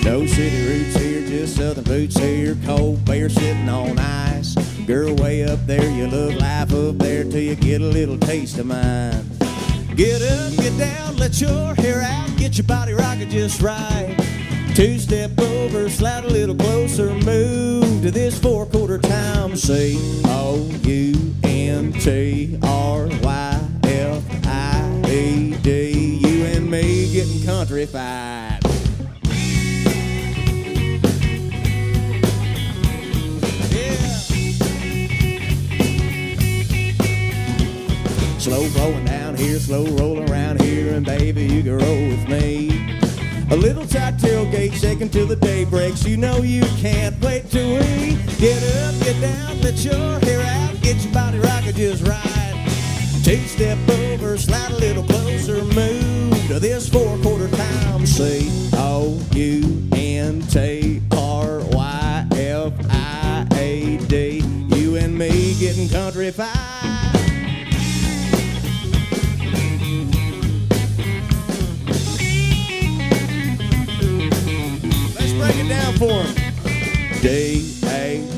No city roots here, just southern boots here. Cold bear sitting on ice. Girl, way up there, you love life up there till you get a little taste of mine. Get up, get down, let your hair out, get your body rocking just right. Two-step over, slide a little closer, move to this four-quarter time. C-O-U-N-T-R-Y-F-I-E-D. You and me getting countryfied. Slow rolling down here, slow rolling around here, and baby, you can roll with me. A little tight tailgate shaking till the day breaks. You know you can't wait till we get up, get down, let your hair out, get your body rocking just right. Two-step over, slide a little closer, move to this four-quarter time. C-O-U-N-T-R-Y-F-I-A-D. You and me getting countryfied. Break it down for him. D-A-M-N,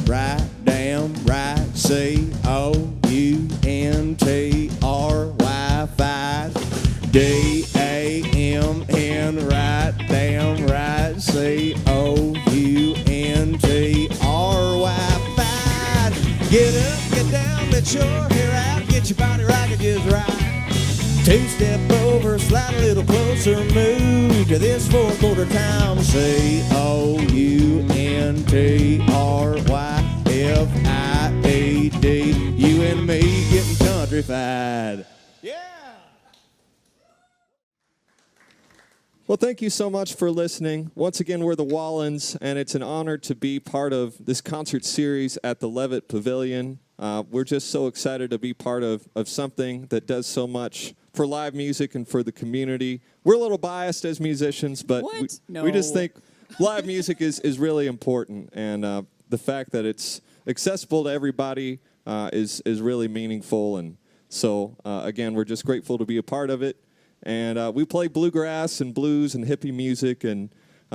right, damn, right. C-O-U-N-T-R-Y, fight. D-A-M-N, right, damn, right. C-O-U-N-T-R-Y, fight. Get up, get down, let your hair out, get your body rocking just right. Two-step over, slide a little closer, move to this four-quarter time. C-O-U-N-T-R-Y-F-I-E-D. You and me getting countryfied. Yeah! Well, thank you so much for listening. Once again, we're the Wallens, and it's an honor to be part of this concert series at the Levitt Pavilion. We're just so excited to be part of something that does so much for live music and for the community. We're a little biased as musicians, but we just think live music is really important, and the fact that it's accessible to everybody is really meaningful. And so, again, we're just grateful to be a part of it. And we play bluegrass and blues and hippie music, and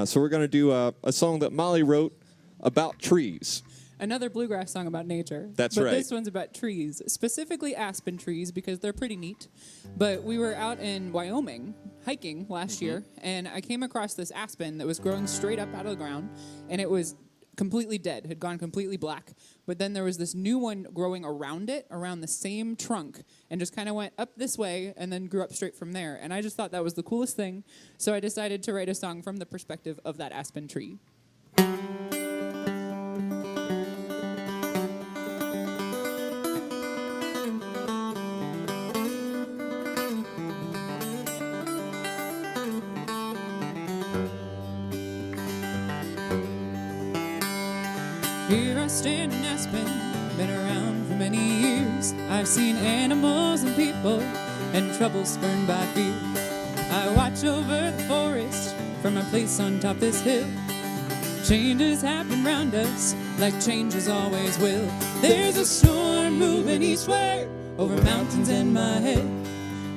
so we're going to do a song that Molly wrote about trees. Another bluegrass song about nature. That's right. But this one's about trees, specifically aspen trees, because they're pretty neat. But we were out in Wyoming hiking last year, and I came across this aspen that was growing straight up out of the ground, and it was completely dead, had gone completely black. But then there was this new one growing around it, around the same trunk, and just kind of went up this way and then grew up straight from there. And I just thought that was the coolest thing, so I decided to write a song from the perspective of that aspen tree. Here I stand in Aspen, been around for many years. I've seen animals and people, and trouble spurned by fear. I watch over the forest from my place on top this hill. Changes happen round us, like changes always will. There's a storm moving eastward, over mountains in my head.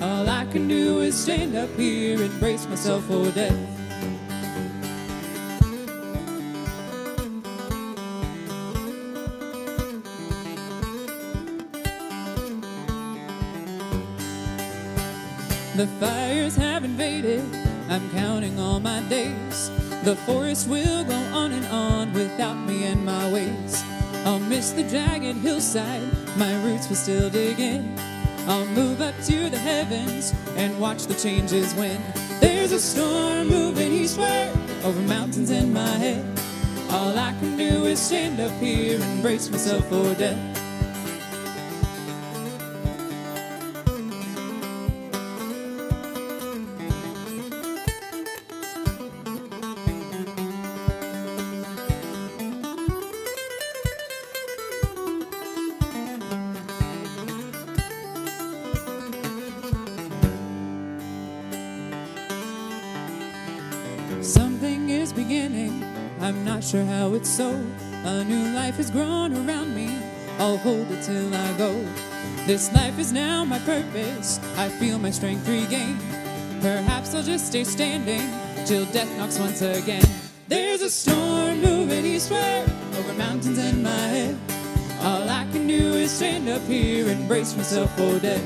All I can do is stand up here and brace myself for death. The fires have invaded, I'm counting all my days. The forest will go on without me and my ways. I'll miss the jagged hillside, my roots will still dig in. I'll move up to the heavens and watch the changes when there's a storm moving eastward over mountains in my head. All I can do is stand up here and brace myself for death. Something is beginning, I'm not sure how it's so. A new life has grown around me, I'll hold it till I go. This life is now my purpose, I feel my strength regain. Perhaps I'll just stay standing till death knocks once again. There's a storm moving eastward over mountains in my head. All I can do is stand up here and brace myself for death.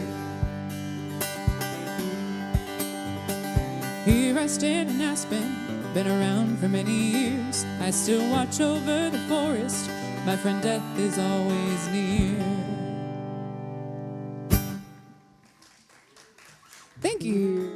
Here I stand in Aspen, been around for many years. I still watch over the forest, my friend death is always near. Thank you.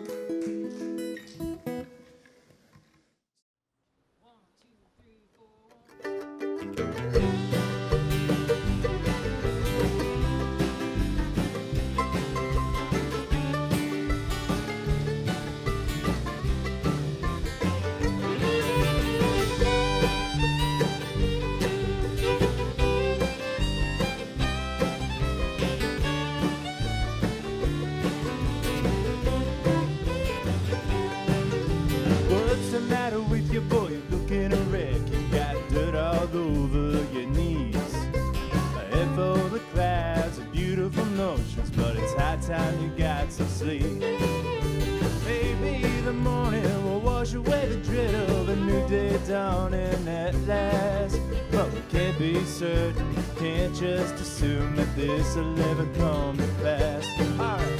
Time you got some sleep. Maybe the morning will wash away the dread of a new day dawning at last. But we can't be certain, can't just assume that this will ever come to pass. All right.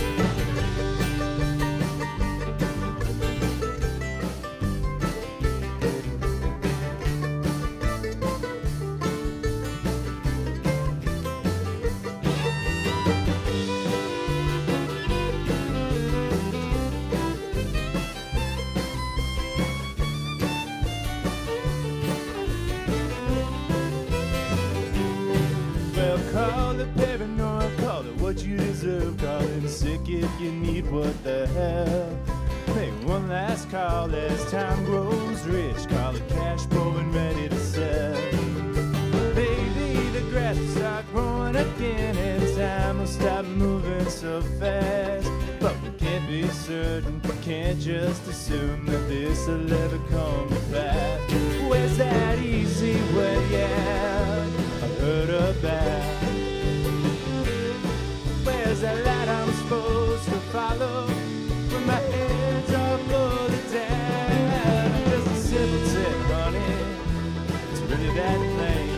Call it paranoia, call it what you deserve, call it sick if you need what the hell. Make one last call as time grows rich, call it cash flow and ready to sell. Maybe the grass will start growing again and time will stop moving so fast. But we can't be certain, can't just assume that this will ever come to pass. Where's that easy way out I heard about? Where's that light I'm supposed to follow when my head's all fully down? I'm just a simpleton, honey, it's really that plain.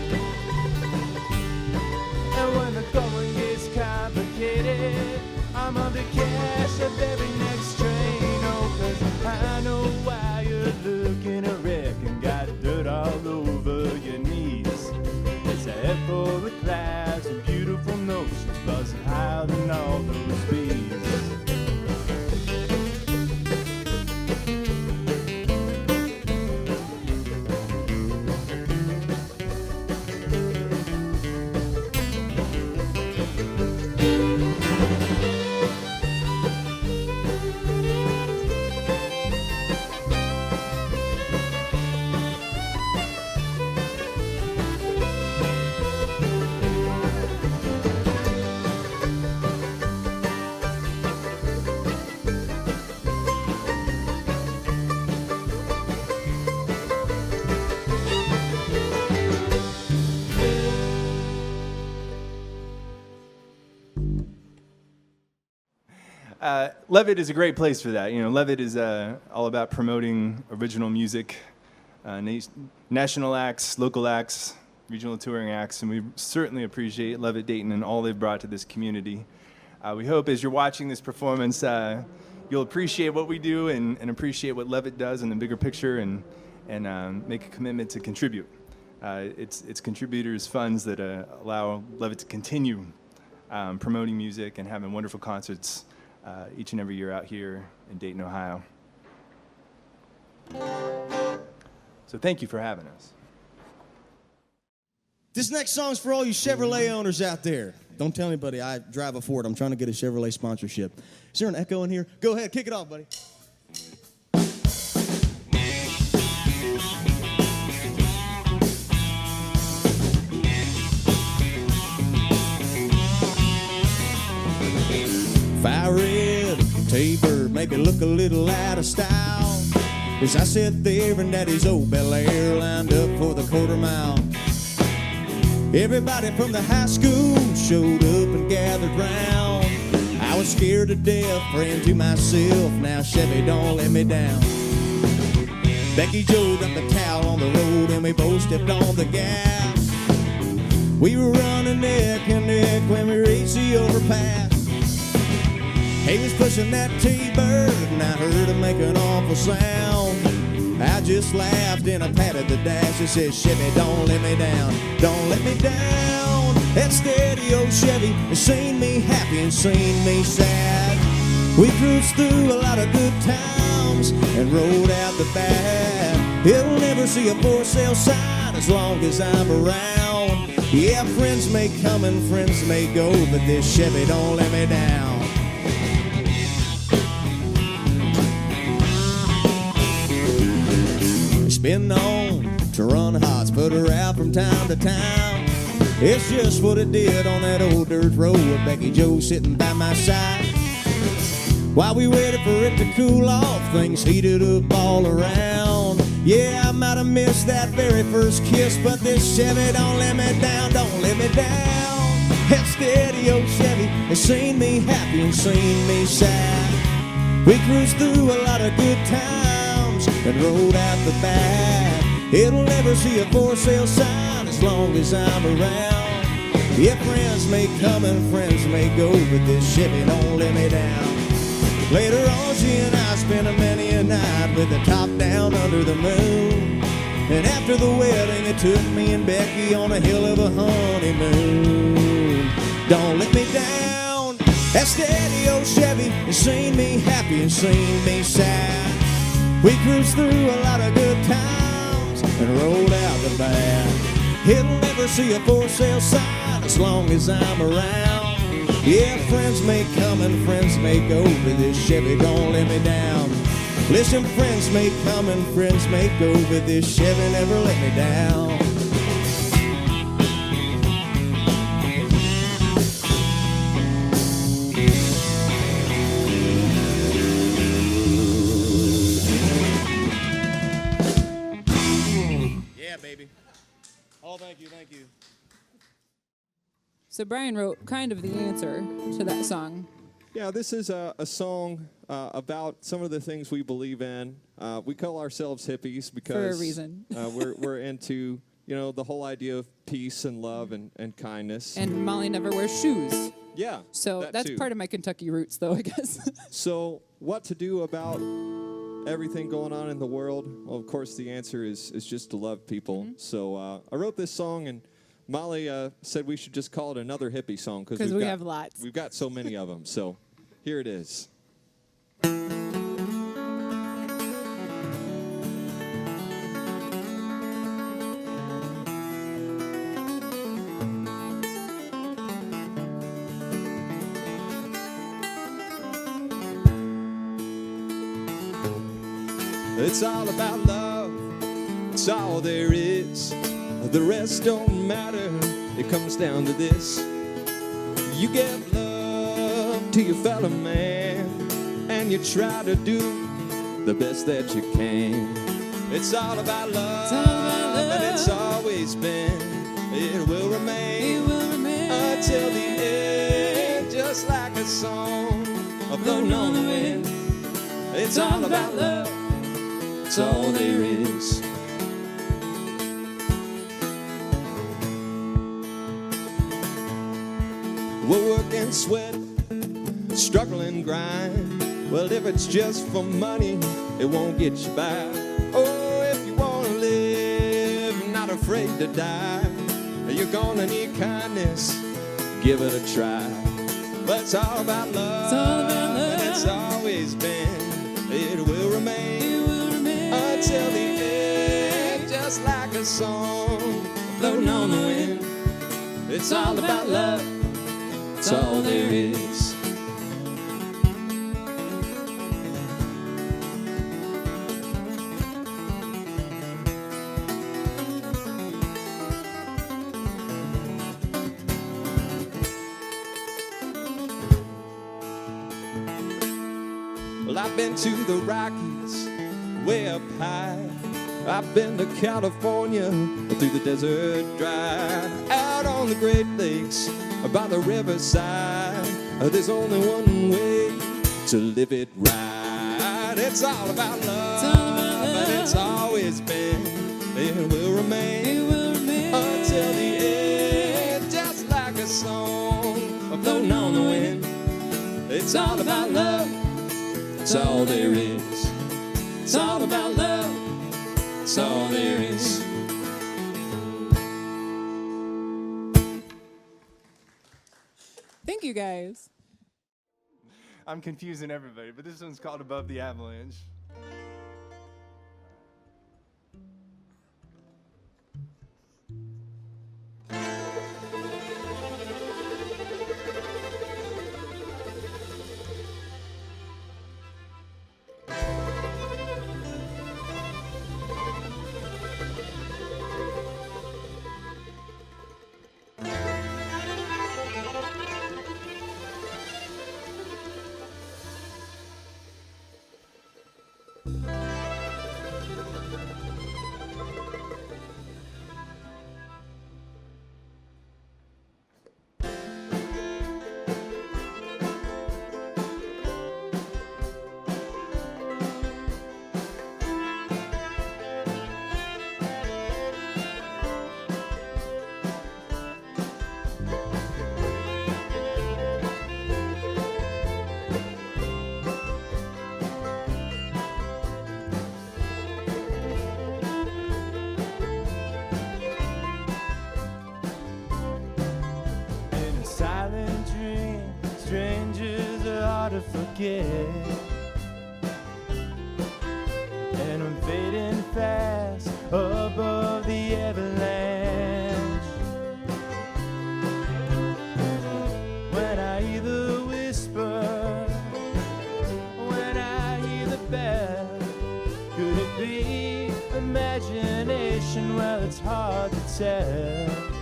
And when the going gets complicated, I'm on the cash of every next train. Oh, 'cause I know why you're looking a wreck and got dirt all over your knees. It's a head full of clouds and beautiful notions buzzing higher than all those bees. Levitt is a great place for that. You know, Levitt is all about promoting original music, national acts, local acts, regional touring acts, and we certainly appreciate Levitt Dayton and all they've brought to this community. We hope as you're watching this performance, you'll appreciate what we do and appreciate what Levitt does in the bigger picture and make a commitment to contribute. It's contributors' funds that allow Levitt to continue promoting music and having wonderful concerts each and every year out here in Dayton, Ohio. So thank you for having us. This next song's for all you Chevrolet owners out there. Don't tell anybody I drive a Ford. I'm trying to get a Chevrolet sponsorship. Is there an echo in here? Go ahead, kick it off, buddy. Fire red taper, maybe look a little out of style. As I sat there in Daddy's old Bel Air, lined up for the quarter mile. Everybody from the high school showed up and gathered round. I was scared to death, praying to myself, now Chevy, don't let me down. Becky Joe dropped the towel on the road and we both stepped on the gas. We were running neck and neck when we reached the overpass. He was pushing that T-bird and I heard him make an awful sound. I just laughed and I patted the dash and said, Chevy, don't let me down, don't let me down. That steady old Chevy has seen me happy and seen me sad. We cruised through a lot of good times and rode out the bad. It'll never see a for sale sign as long as I'm around. Yeah, friends may come and friends may go, but this Chevy don't let me down. It's been known to run hots, put her out from time to time. It's just what it did on that old dirt road with Becky Joe sitting by my side. While we waited for it to cool off, things heated up all around. Yeah, I might have missed that very first kiss, but this Chevy don't let me down, don't let me down. That steady old Chevy has seen me happy and seen me sad. We cruised through a lot of good times and rode out the back. It'll never see a for sale sign as long as I'm around. Yeah, friends may come and friends may go, but this Chevy don't let me down. Later on, she and I spent a many a night with the top down under the moon. And after the wedding, it took me and Becky on a hell of a honeymoon. Don't let me down. That steady old Chevy has seen me happy and seen me sad. We cruised through a lot of good times and rolled out the bad. It'll never see a for sale sign as long as I'm around. Yeah, friends may come and friends may go, but this Chevy don't let me down. Listen, friends may come and friends may go, but this Chevy never let me down. Yeah, baby. Oh, thank you, thank you. So Brian wrote kind of the answer to that song. Yeah, this is a song about some of the things we believe in. We call ourselves hippies because For a reason. we're into, the whole idea of peace and love and kindness. And Molly never wears shoes. Yeah. So that's too. part of my Kentucky roots, though, I guess. So what to do about everything going on in the world? Well, of course, the answer is just to love people. Mm-hmm. So I wrote this song, and Molly said we should just call it another hippie song because we have lots. We've got so many of them. So here it is. It's all about love. It's all there is. The rest don't matter, it comes down to this. You give love to your fellow man, and you try to do the best that you can. It's all about love, and it's always been. It will remain, until the end, just like a song floating on the wind. It's all about love, it's all there is. We'll work and sweat, struggle and grind. Well, if it's just for money, it won't get you by. Oh, if you want to live, not afraid to die, you're gonna need kindness, give it a try. But it's all about love, it's all about love. And it's always been, it will remain, until the end, just like a song floating on the wind. It's all about love, it's all there is. Well, I've been to the Rockies, way up high. I've been to California, through the desert dry. Out on the Great Lakes, by the riverside, there's only one way to live it right. It's all about love, but It's always been, it will remain, until the end, just like a song floating on the wind. It's all about love, it's all there is. It's all about love, it's all there is. Thank you, guys. I'm confusing everybody, but this one's called Above the Avalanche. And I'm fading fast above the avalanche. When I hear the whisper, when I hear the bell, could it be imagination? Well, it's hard to tell.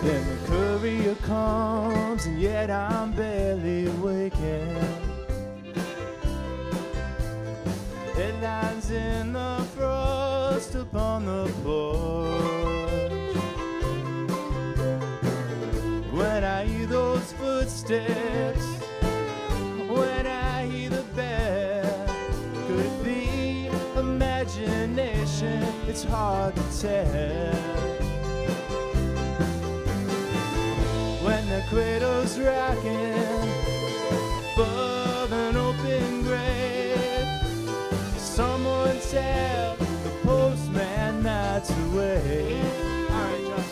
Then the courier comes, and yet I'm barely waking. Headlines in the frost upon the porch. When I hear those footsteps, when I hear the bell, could it be imagination? It's hard to tell. When the cradle's rocking above an open grave, someone tell the postman not to wait. All right, John.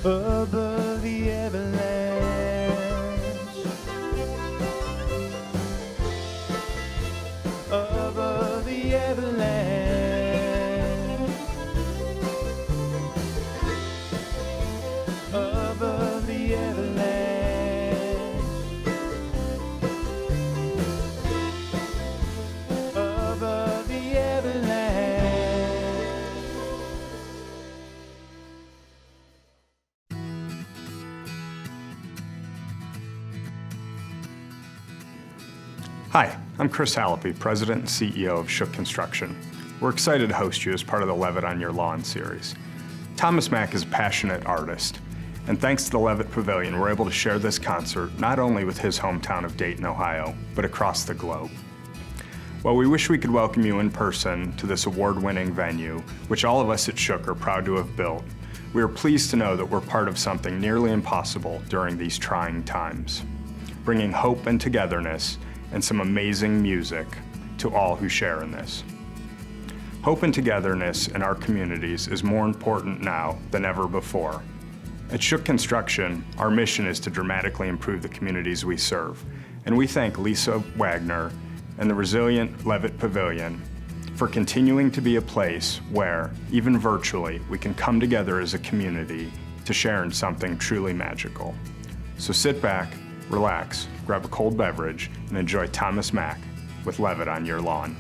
Above the avalanche, above the avalanche, above the avalanche, Hi, I'm Chris Hallapi, President and CEO of Shook Construction. We're excited to host you as part of the Levitt on Your Lawn series. Thomas Mack is a passionate artist, and thanks to the Levitt Pavilion, we're able to share this concert not only with his hometown of Dayton, Ohio, but across the globe. While we wish we could welcome you in person to this award-winning venue, which all of us at Shook are proud to have built, we are pleased to know that we're part of something nearly impossible during these trying times, bringing hope and togetherness and some amazing music to all who share in this. Hope and togetherness in our communities is more important now than ever before. At Shook Construction, our mission is to dramatically improve the communities we serve, and we thank Lisa Wagner and the resilient Levitt Pavilion for continuing to be a place where, even virtually, we can come together as a community to share in something truly magical. So sit back, relax, grab a cold beverage, and enjoy Thomas Mack with Levitt on Your Lawn.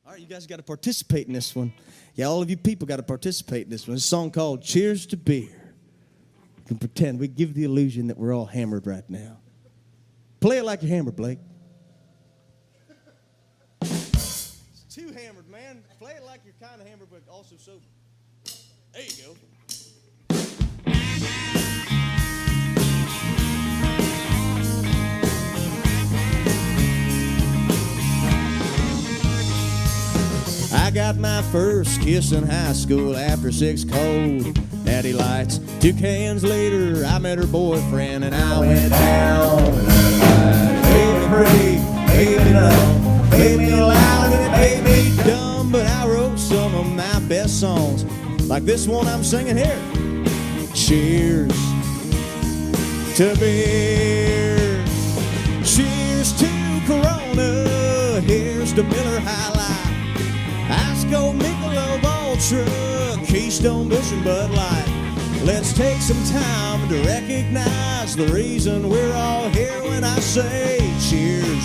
All right, you guys got to participate in this one. Yeah, all of you people got to participate in this one. It's a song called Cheers to Beer. We can pretend, we give the illusion that we're all hammered right now. Play it like you're hammered, Blake. It's too hammered, man. Play it like you're kind of hammered, but also sober. There you go. I got my first kiss in high school after 6 cold natty lights. 2 cans later, I met her boyfriend and I went down. Baby pretty, baby dumb, baby loud and it made me dumb. But I wrote some of my best songs, like this one I'm singing here. Cheers to beer, cheers to Corona. Here's the Miller High Life. Go Michelob Ultra, Keystone, Busch, and Bud Light. Let's take some time to recognize the reason we're all here when I say cheers.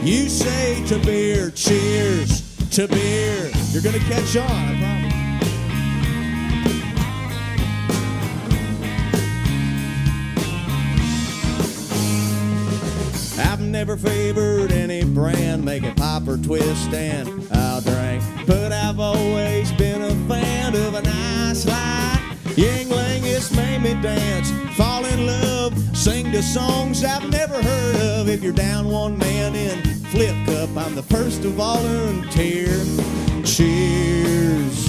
You say to beer, cheers to beer. You're gonna catch on, I promise. I've never favored any brand, make it pop or twist and I'll drink. But I've always been a fan of a nice light. Yingling has made me dance, fall in love, sing the songs I've never heard of. If you're down one man in flip cup, I'm the first to volunteer. Cheers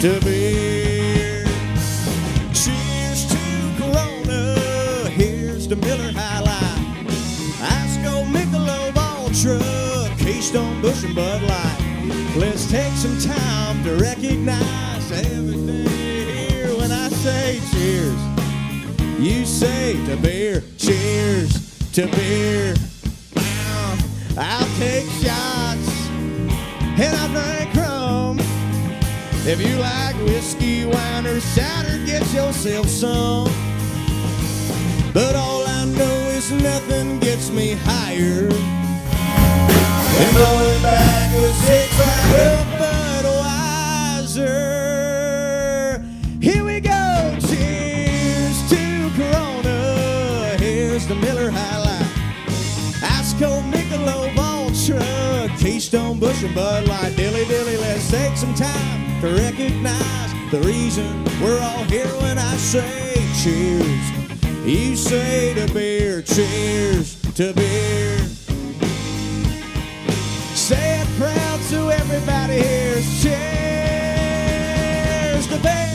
to beer, cheers to Corona. Here's the Miller High Life. Michelob Ultra, Keystone, Busch, and Bud Light. Let's take some time to recognize everything here when I say cheers. You say to beer, cheers to beer. I'll take shots and I'll drink rum. If you like whiskey, wine, or cider, get yourself some. But all I know is nothing gets me higher than going back to a 6-pack of Budweiser. Here we go. Cheers to Corona. Here's the Miller High Life. Ice cold Michelob Ultra, Keystone, Busch, and Bud Light. Dilly dilly, let's take some time to recognize the reason we're all here when I say cheers. You say to beer, cheers to beer. Say it proud so everybody hears. Cheers to beer.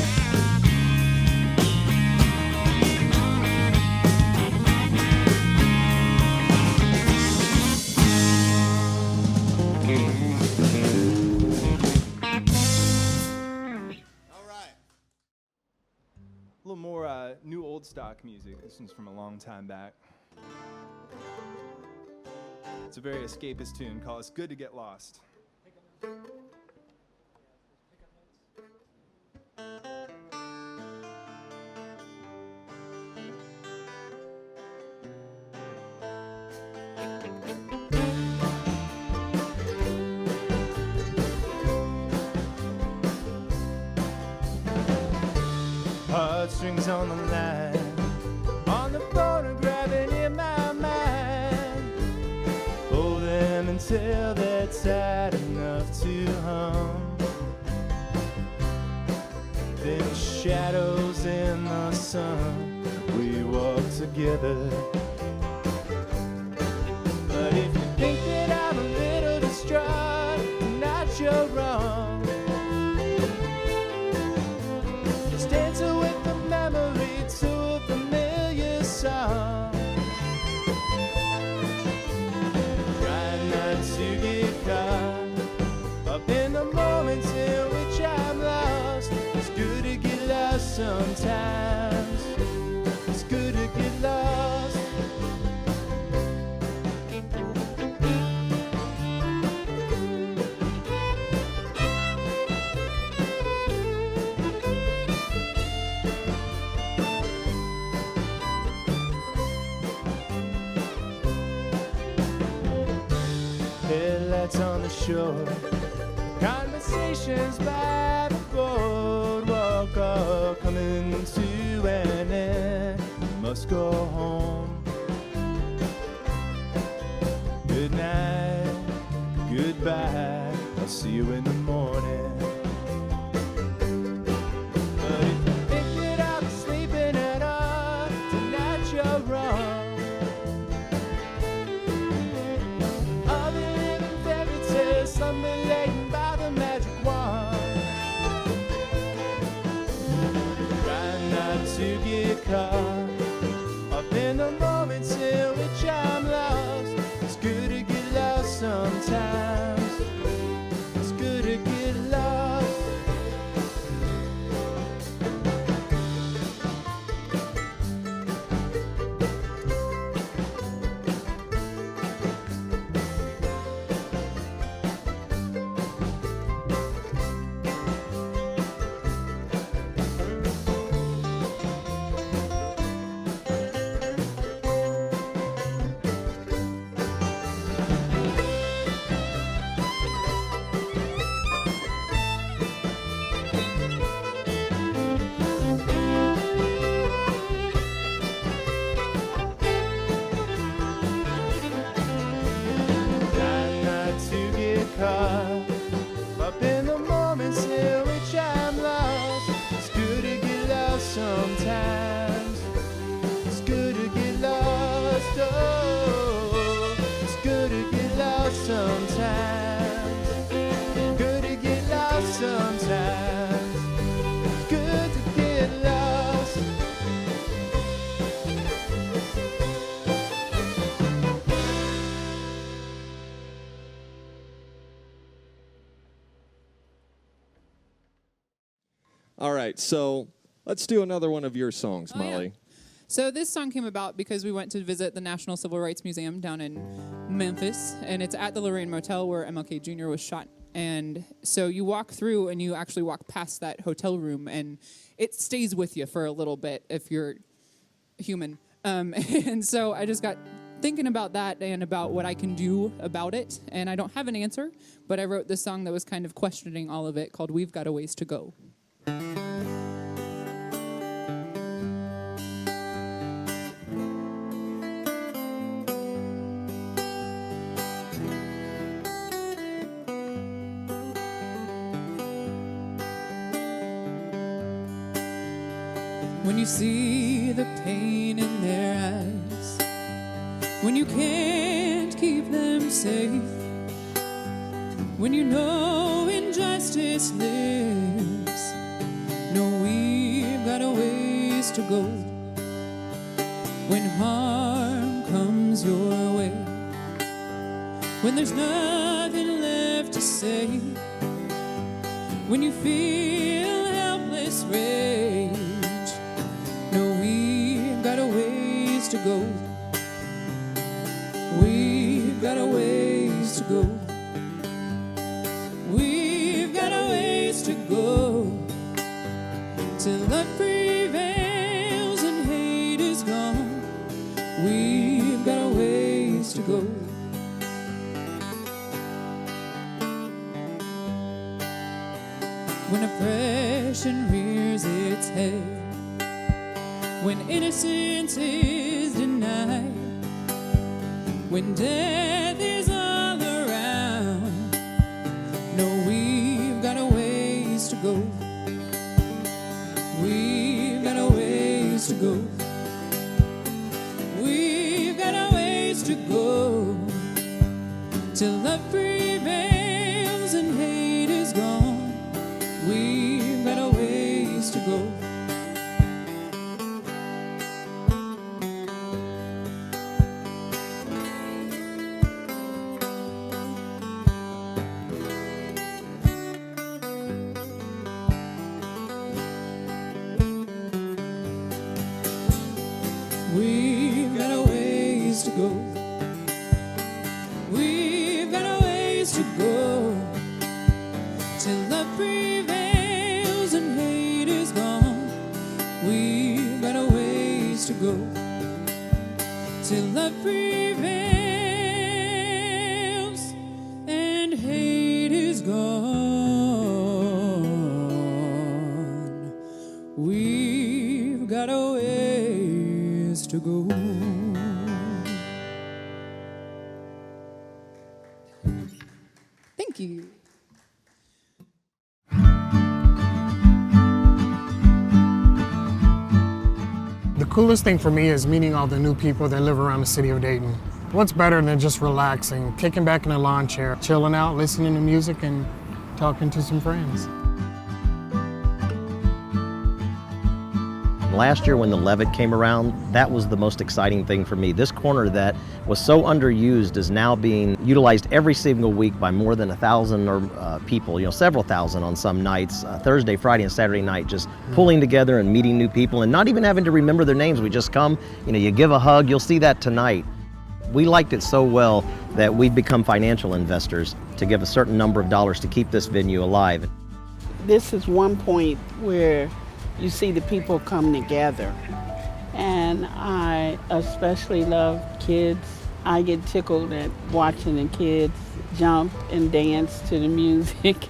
All right. A little more new old stock music. This one's from a long time back. It's a very escapist tune called It's Good to Get Lost. heartstrings on the line, on the phonograph and in my mind. Hold them until they're tight enough to hum. Then shadows in the sun, we walk together. But if you think that I'm a little distraught, tonight you're wrong. Just answer with the memory to a familiar song. Try not to get caught up in the moments in which I'm lost. It's good to get lost sometimes. It's good to get lost. Headlights on the shore, conversations by the boardwalk, all coming to an end. Must go home. Good night, goodbye, I'll see you in the morning. But if you think that I'm sleeping at all, tonight you're wrong. I'll be living fairy tales, slumbering laden by the magic wand. Try not to get caught up in the moments in which I'm lost. It's good to get lost sometimes. It's good to get lost. Try not to get caught up in the moments in which I'm lost. It's good to get lost sometimes. It's good to get lost. Oh, it's good to get lost sometimes. Good to get lost sometimes. Good to get lost. All right, so let's do another one of your songs, Oh, yeah. Molly. So this song came about because we went to visit the National Civil Rights Museum down in Memphis, and it's at the Lorraine Motel where MLK Jr. was shot. And so you walk through and you actually walk past that hotel room, and it stays with you for a little bit if you're human. And so I just got thinking about that and about what I can do about it. And I don't have an answer, but I wrote this song that was kind of questioning all of it called We've Got a Ways to Go. When you see the pain in their eyes, when you can't keep them safe, when you know injustice lives, know we've got a ways to go. When harm comes your way, when there's nothing left to say, when you feel helpless rage, know we've got a ways to go. We've got a ways to go. We've got a ways to go till love prevails and hate is gone. We've got a ways to go. When oppression rears its head, when innocence is denied, when death is all around. No, we've got a ways to go. We've got a ways to go. We've got a ways to go till love prevails and hate is gone. We've got a ways to go. We've got a ways to go. We've got a ways to go till love prevails and hate is gone. We've got a ways to go till love prevails and hate is gone. We've got a ways to go. Thank you. The coolest thing for me is meeting all the new people that live around the city of Dayton. What's better than just relaxing, kicking back in a lawn chair, chilling out, listening to music, and talking to some friends. Last year when the Levitt came around, that was the most exciting thing for me. This corner that was so underused is now being utilized every single week by more than 1,000 or people, several thousand on some nights, Thursday, Friday, and Saturday night, just pulling together and meeting new people and not even having to remember their names. We just come, you give a hug. You'll see that tonight. We liked it so well that we've become financial investors to give a certain number of dollars to keep this venue alive. This is one point where you see the people come together. And I especially love kids. I get tickled at watching the kids jump and dance to the music.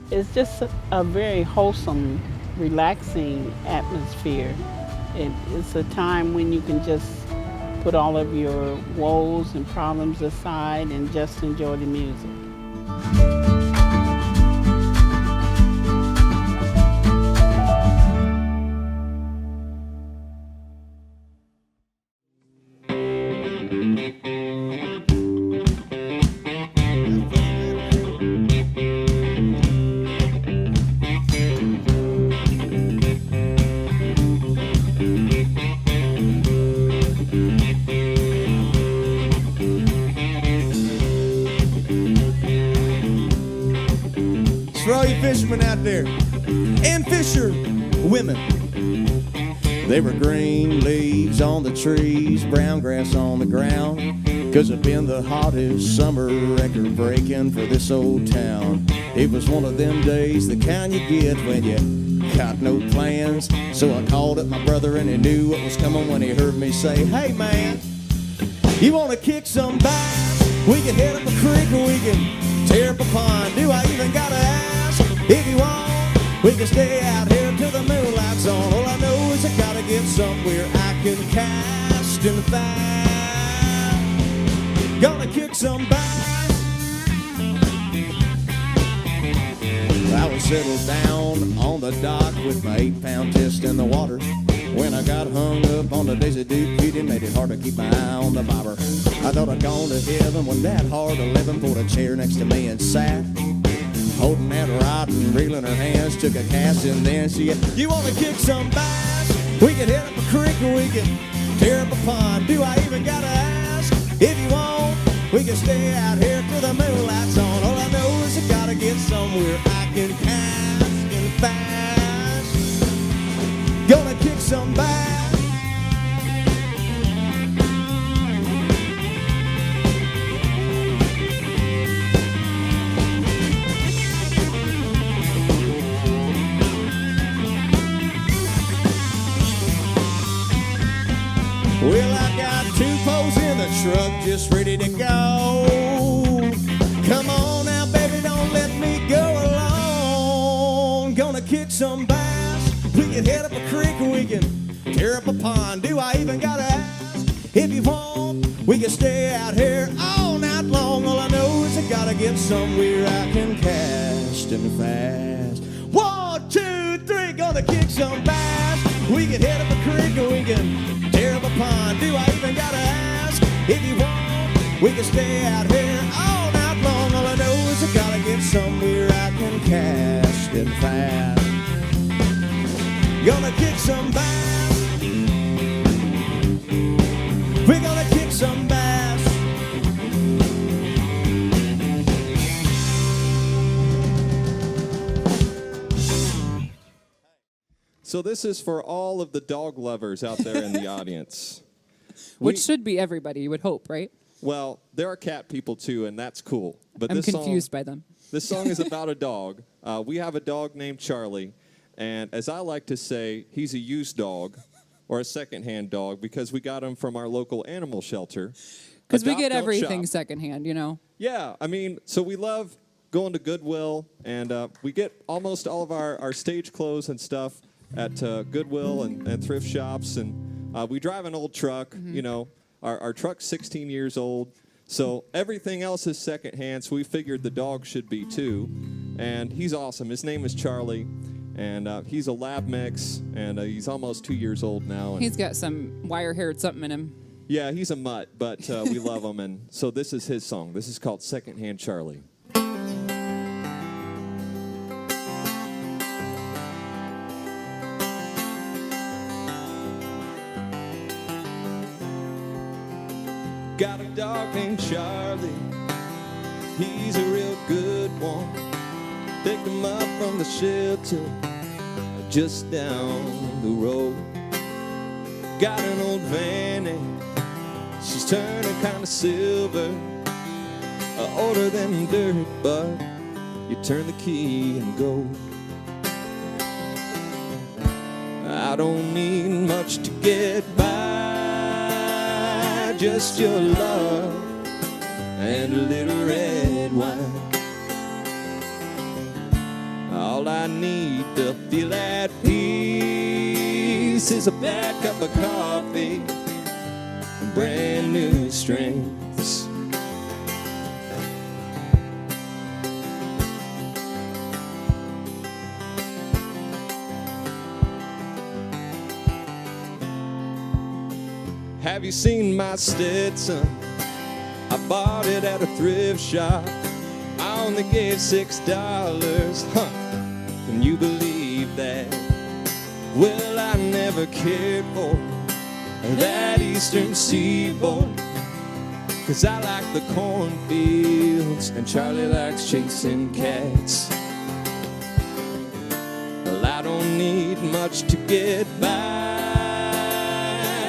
It's just a very wholesome, relaxing atmosphere. It's a time when you can just put all of your woes and problems aside and just enjoy the music. For all you fishermen out there, and fisher women. They were green leaves on the trees, brown grass on the ground, 'cause it's been the hottest summer record breaking for this old town. It was one of them days, the kind you get when you got no plans. So I called up my brother and he knew what was coming when he heard me say, "Hey man, you wanna kick some bass? We can head up a creek or we can tear up a pond. Do I even gotta ask? If you want, we can stay out here till the moonlight's on. All I know is I gotta get somewhere I can cast and find. Gonna kick some bass." I was settled down on the dock with my 8-pound test in the water when I got hung up on the Daisy Duke. It made it hard to keep my eye on the bobber. I thought I'd gone to heaven when that hard 11 pulled a chair next to me and sat, holding that rod and reeling her hands, took a cast and then she said, "You wanna kick some bass? We can hit up a creek or we can tear up a pond. Do I even gotta ask? If you want, we can stay out here till the moonlight's on. All I know is I gotta get somewhere I can cast and fast. Gonna kick some bass." Well, I got 2 poles in the truck just ready to go. Come on now, baby, don't let me go alone. Gonna kick some bass. We can head up a creek or we can tear up a pond. Do I even gotta ask? If you want, we can stay out here all night long. All I know is I gotta get somewhere I can cast and fast. 1, 2, 3, gonna kick some bass. We can hit up a creek or we can tear up a pond. Do I even gotta ask? If you want, we can stay out here all night long. All I know is I gotta get somewhere I can cast and fast. Gonna kick some bass. We're gonna kick some bass. So this is for all of the dog lovers out there in the audience. Which should be everybody, you would hope, right? Well, there are cat people too, and that's cool. But I'm this confused song, by them. This song is about a dog. We have a dog named Charlie, and as I like to say, he's a used dog or a secondhand dog because we got him from our local animal shelter. Because we Adopt, get don't everything shop. secondhand, you know. Yeah, I mean, so we love going to Goodwill, and we get almost all of our stage clothes and stuff at Goodwill and thrift shops, and we drive an old truck. You know, our truck's 16 years old, so everything else is secondhand, so we figured the dog should be too, and he's awesome. His name is Charlie, and he's a lab mix, and he's almost 2 years old now. And He's got some wire-haired something in him. yeah, he's a mutt, but we love him, and so this is his song. This is called Secondhand Charlie. Got a dog named Charlie, he's a real good one. Picked him up from the shelter just down the road. Got an old Vanny, she's turning kind of silver, older than dirt, but you turn the key and go. I don't need much to get by, just your love and a little red wine. All I need to feel at peace is a bad cup of coffee and brand new strings. Have you seen my Stetson? I bought it at a thrift shop. I only gave $6. Huh? Can you believe that? Well, I never cared for that eastern seaboard, 'cause I like the cornfields and Charlie likes chasing cats. Well, I don't need much to get by,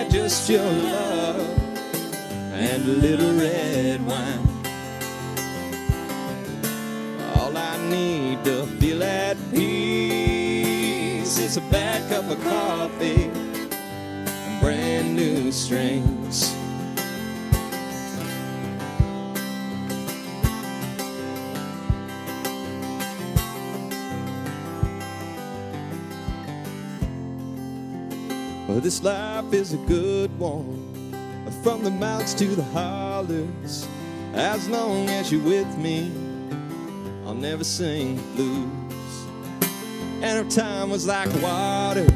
just your love and a little red wine. All I need to feel at peace is a bad cup of coffee and brand new strings. Well, this life is a good one, from the mountains to the hollers. As long as you're with me, I'll never sing blues. And if time was like water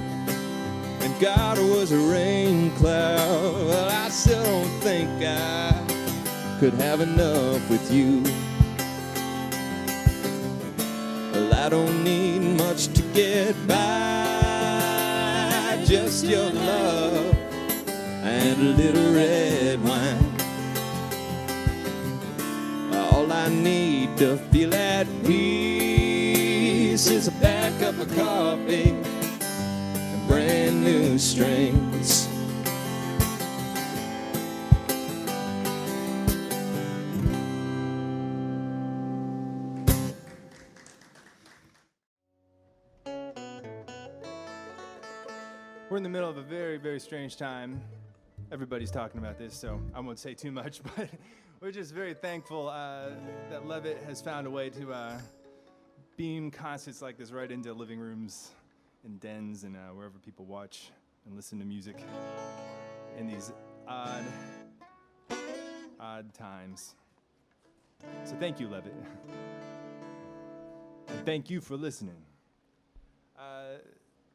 and God was a rain cloud, well, I still don't think I could have enough with you. Well, I don't need much to get by, just your love and a little red wine. All I need to feel at peace is a bad cup of coffee and brand new strings. We're in the middle of a very, very strange time. Everybody's talking about this, so I won't say too much, but we're just very thankful that Levitt has found a way to beam concerts like this right into living rooms and dens and wherever people watch and listen to music in these odd times. So thank you, Levitt. And thank you for listening.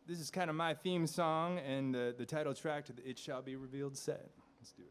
This is kind of my theme song and the title track to the It Shall Be Revealed set. Let's do it.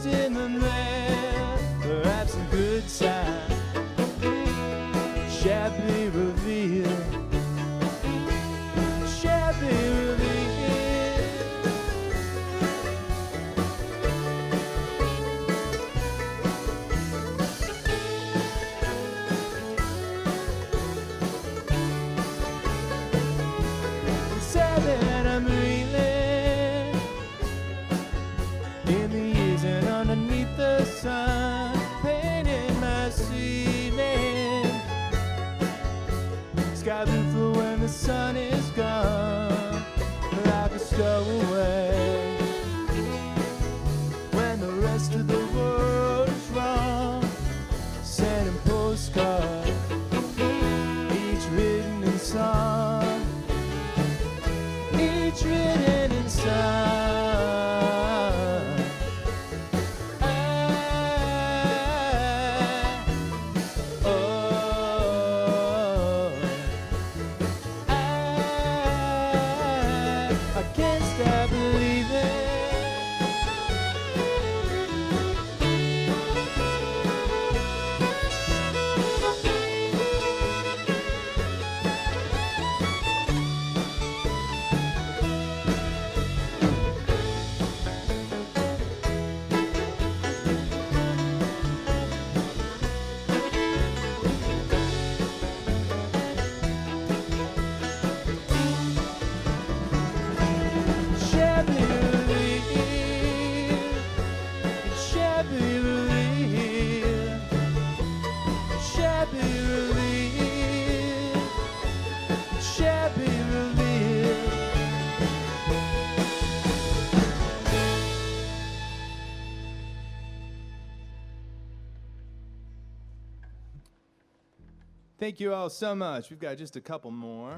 In the mail, perhaps a good sign shall be revealed, shall be revealed. It's sad that I'm reeling in the years and underneath the sun, painting my ceiling sky blue for when the sun is gone, like a stowaway. When the rest of the world is wrong, sending postcards, each written in song, each written in song. Thank you all so much. We've got just a couple more.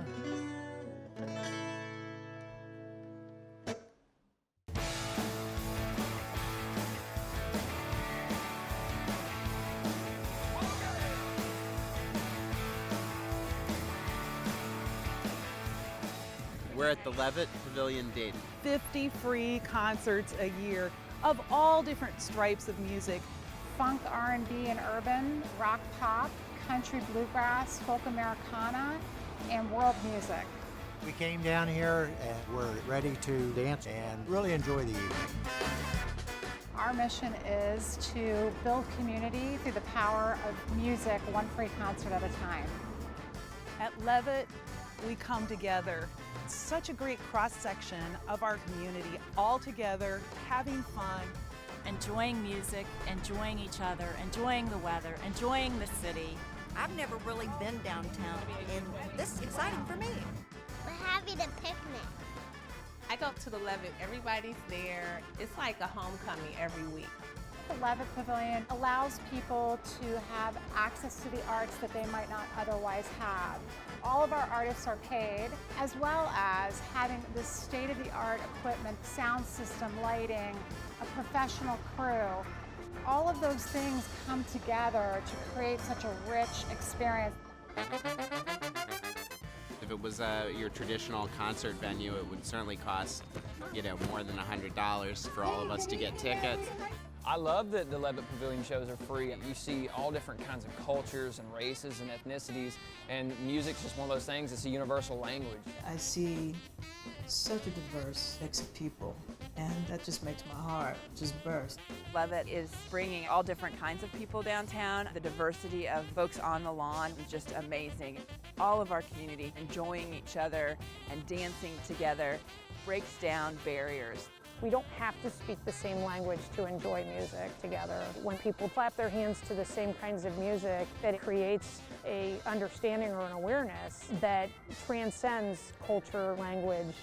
We're at the Levitt Pavilion, Dayton. 50 free concerts a year of all different stripes of music. Funk, R&B, and urban, rock, pop, country, bluegrass, folk Americana, and world music. We came down here and we're ready to dance and really enjoy the evening. Our mission is to build community through the power of music, one free concert at a time. At Levitt, we come together. It's such a great cross-section of our community, all together, having fun. Enjoying music, enjoying each other, enjoying the weather, enjoying the city. I've never really been downtown, and this is exciting for me. We're having a picnic. I go to the Levitt, everybody's there. It's like a homecoming every week. The Levitt Pavilion allows people to have access to the arts that they might not otherwise have. All of our artists are paid, as well as having this state-of-the-art equipment, sound system, lighting, a professional crew. All of those things come together to create such a rich experience. If it was your traditional concert venue, it would certainly cost, more than $100 for all of us to get tickets. I love that the Levitt Pavilion shows are free. You see all different kinds of cultures and races and ethnicities, and music's just one of those things. It's a universal language. I see such a diverse mix of people, and that just makes my heart just burst. Levitt is bringing all different kinds of people downtown. The diversity of folks on the lawn is just amazing. All of our community enjoying each other and dancing together breaks down barriers. We don't have to speak the same language to enjoy music together. When people clap their hands to the same kinds of music, that it creates an understanding or an awareness that transcends culture, language,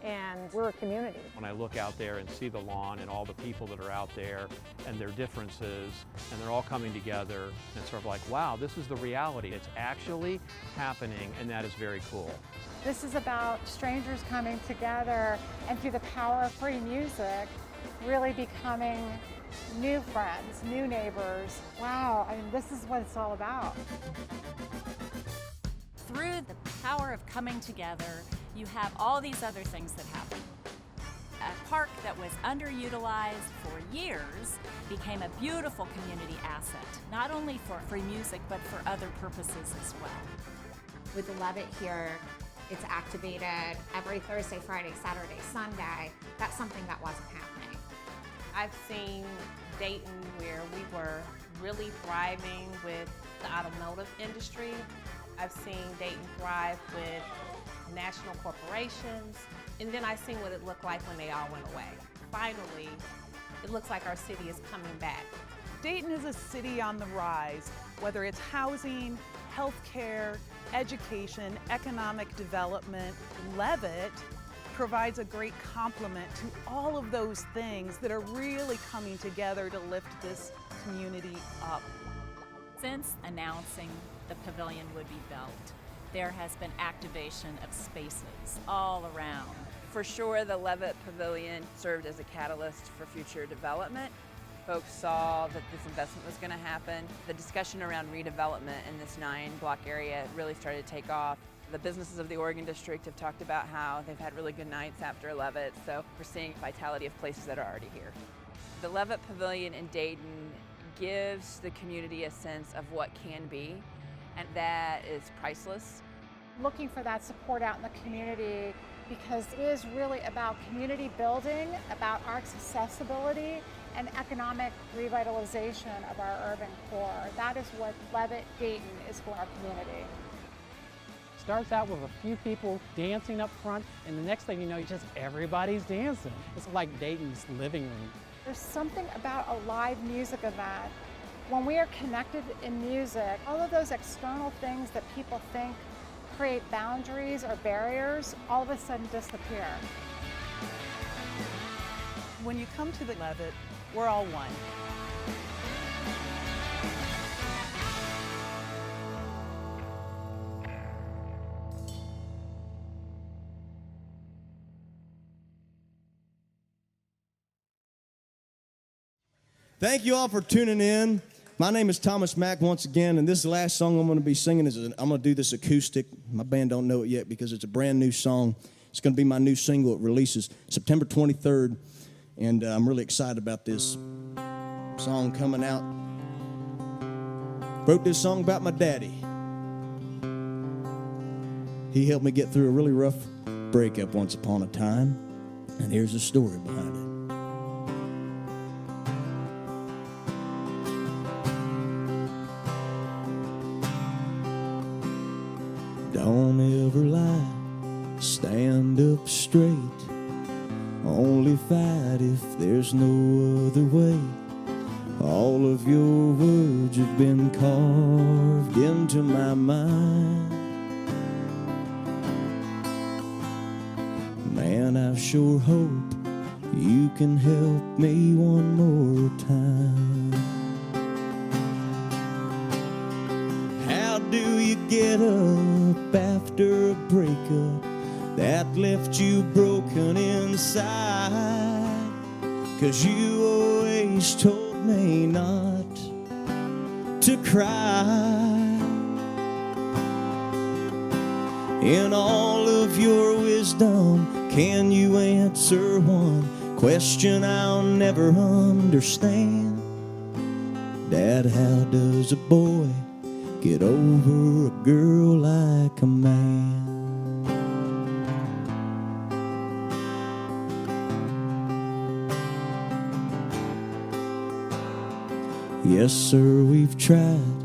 and we're a community. When I look out there and see the lawn and all the people that are out there and their differences, and they're all coming together, and it's sort of like, wow, this is the reality. It's actually happening, and that is very cool. This is about strangers coming together and through the power of free music, really becoming new friends, new neighbors. Wow, I mean, this is what it's all about. Through the power of coming together, you have all these other things that happen. A park that was underutilized for years became a beautiful community asset, not only for free music, but for other purposes as well. With the Levitt here, it's activated every Thursday, Friday, Saturday, Sunday. That's something that wasn't happening. I've seen Dayton where we were really thriving with the automotive industry. I've seen Dayton thrive with national corporations, and then I've seen what it looked like when they all went away. Finally, it looks like our city is coming back. Dayton is a city on the rise, whether it's housing, healthcare, education, economic development. Levitt provides a great complement to all of those things that are really coming together to lift this community up. Since announcing the pavilion would be built, there has been activation of spaces all around. For sure, the Levitt Pavilion served as a catalyst for future development. Folks saw that this investment was going to happen. The discussion around redevelopment in this 9-block area really started to take off. The businesses of the Oregon District have talked about how they've had really good nights after Levitt, so we're seeing vitality of places that are already here. The Levitt Pavilion in Dayton gives the community a sense of what can be, and that is priceless. Looking for that support out in the community, because it is really about community building, about arts accessibility, and economic revitalization of our urban core. That is what Levitt Dayton is for our community. Starts out with a few people dancing up front, and the next thing you know, just everybody's dancing. It's like Dayton's living room. There's something about a live music event. When we are connected in music, all of those external things that people think create boundaries or barriers, all of a sudden disappear. When you come to the Levitt, we're all one. Thank you all for tuning in. My name is Thomas Mack once again, and this last song I'm going to be singing I'm going to do this acoustic. My band don't know it yet because it's a brand new song. It's going to be my new single. It releases September 23rd, and I'm really excited about this song coming out. Wrote this song about my daddy. He helped me get through a really rough breakup once upon a time, and here's the story behind it. Don't ever lie, stand up straight. Only fight if there's no other way. All of your words have been carved into my mind. Man, I sure hope you can help me one more time. How do you get up after a breakup that left you broken inside? 'Cause you always told me not to cry. In all of your wisdom, can you answer one question I'll never understand? Dad, how does a boy get over a girl like a man? Yes, sir, we've tried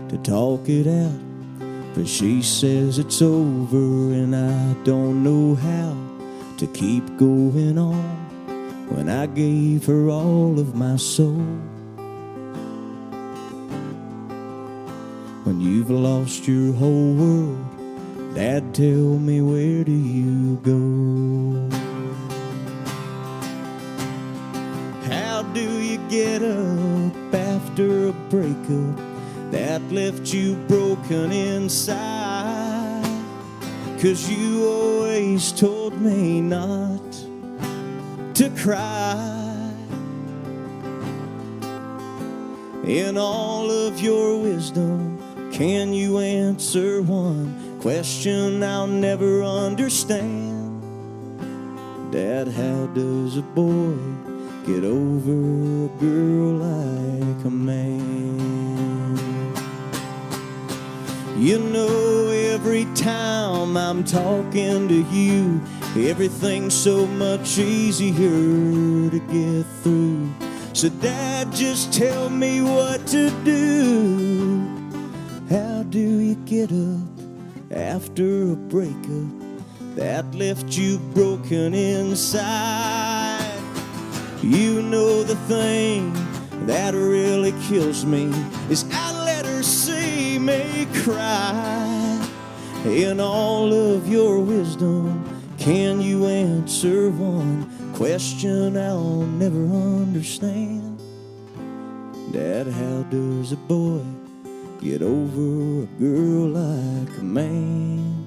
to talk it out, but she says it's over, and I don't know how to keep going on when I gave her all of my soul. When you've lost your whole world, Dad, tell me, where do you go? How do you get up after a breakup that left you broken inside? 'Cause you always told me not to cry. In all of your wisdom, can you answer one question I'll never understand? Dad, how does a boy get over a girl like a man? You know, every time I'm talking to you, everything's so much easier to get through. So Dad, just tell me what to do. How do you get up after a breakup that left you broken inside? You know, the thing that really kills me is I let her see me cry. In all of your wisdom, can you answer one question I'll never understand? Dad, how does a boy get over a girl like a man?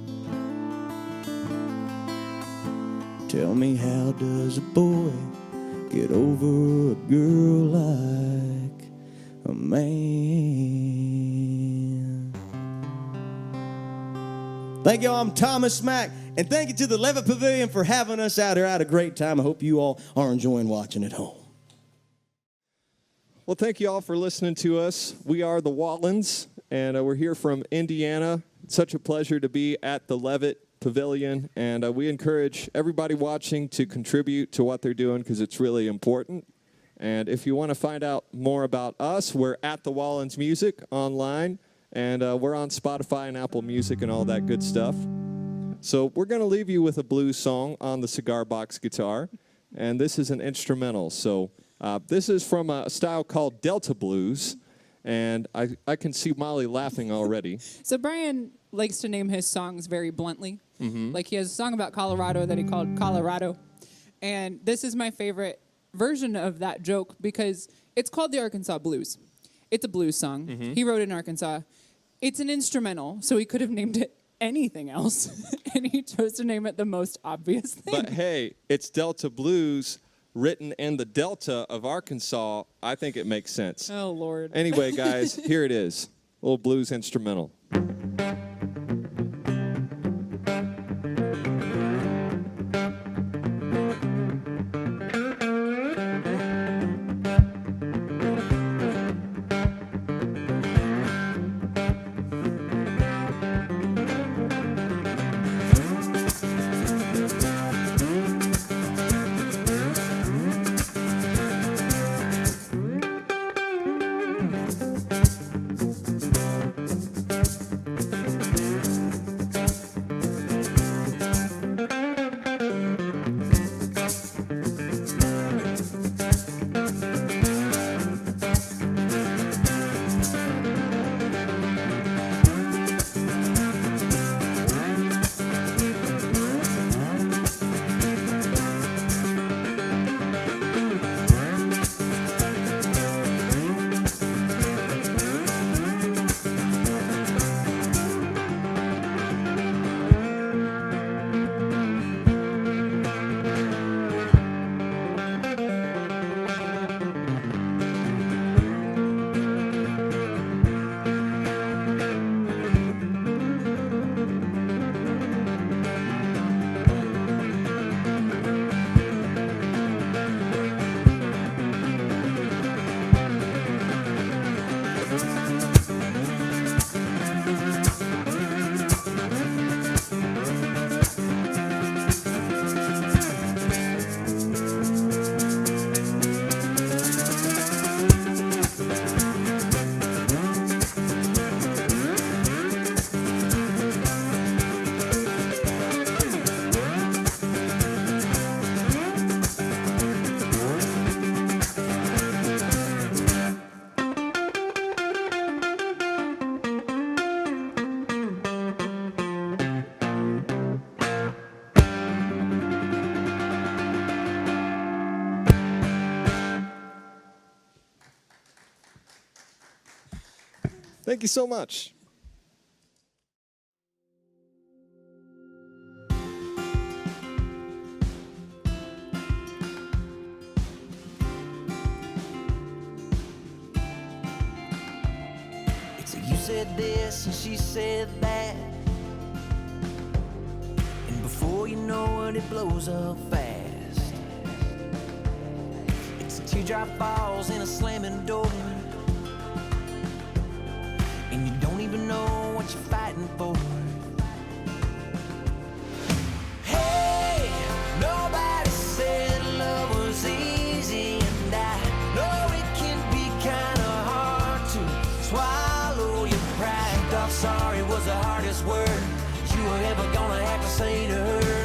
Tell me, how does a boy get over a girl like a man? Thank you all. I'm Thomas Mack, and thank you to the Levitt Pavilion for having us out here. I had a great time. I hope you all are enjoying watching at home. Well, thank you all for listening to us. We are the Wallens, and we're here from Indiana. It's such a pleasure to be at the Levitt Pavilion, and we encourage everybody watching to contribute to what they're doing because it's really important. And if you want to find out more about us, we're at the Wallens Music online, and we're on Spotify and Apple Music and all that good stuff. So we're going to leave you with a blues song on the cigar box guitar, and this is an instrumental. So this is from a style called Delta Blues, and I can see Molly laughing already. So Brian likes to name his songs very bluntly. Like he has a song about Colorado that he called Colorado, and this is my favorite version of that joke because it's called the Arkansas Blues. It's a blues song. He wrote it in Arkansas. It's an instrumental, so he could have named it anything else, and he chose to name it the most obvious thing. But hey, it's Delta Blues written in the Delta of Arkansas. I think it makes sense. Oh, Lord. Anyway, guys, here it is. A little blues instrumental. Thank you so much. You said this and she said that, and before you know it, it blows up fast. It's a teardrop falls in a slamming door, and you don't even know what you're fighting for. Hey, nobody said love was easy, and I know it can be kinda hard to swallow. Sorry was the hardest word you were ever gonna have to say to her.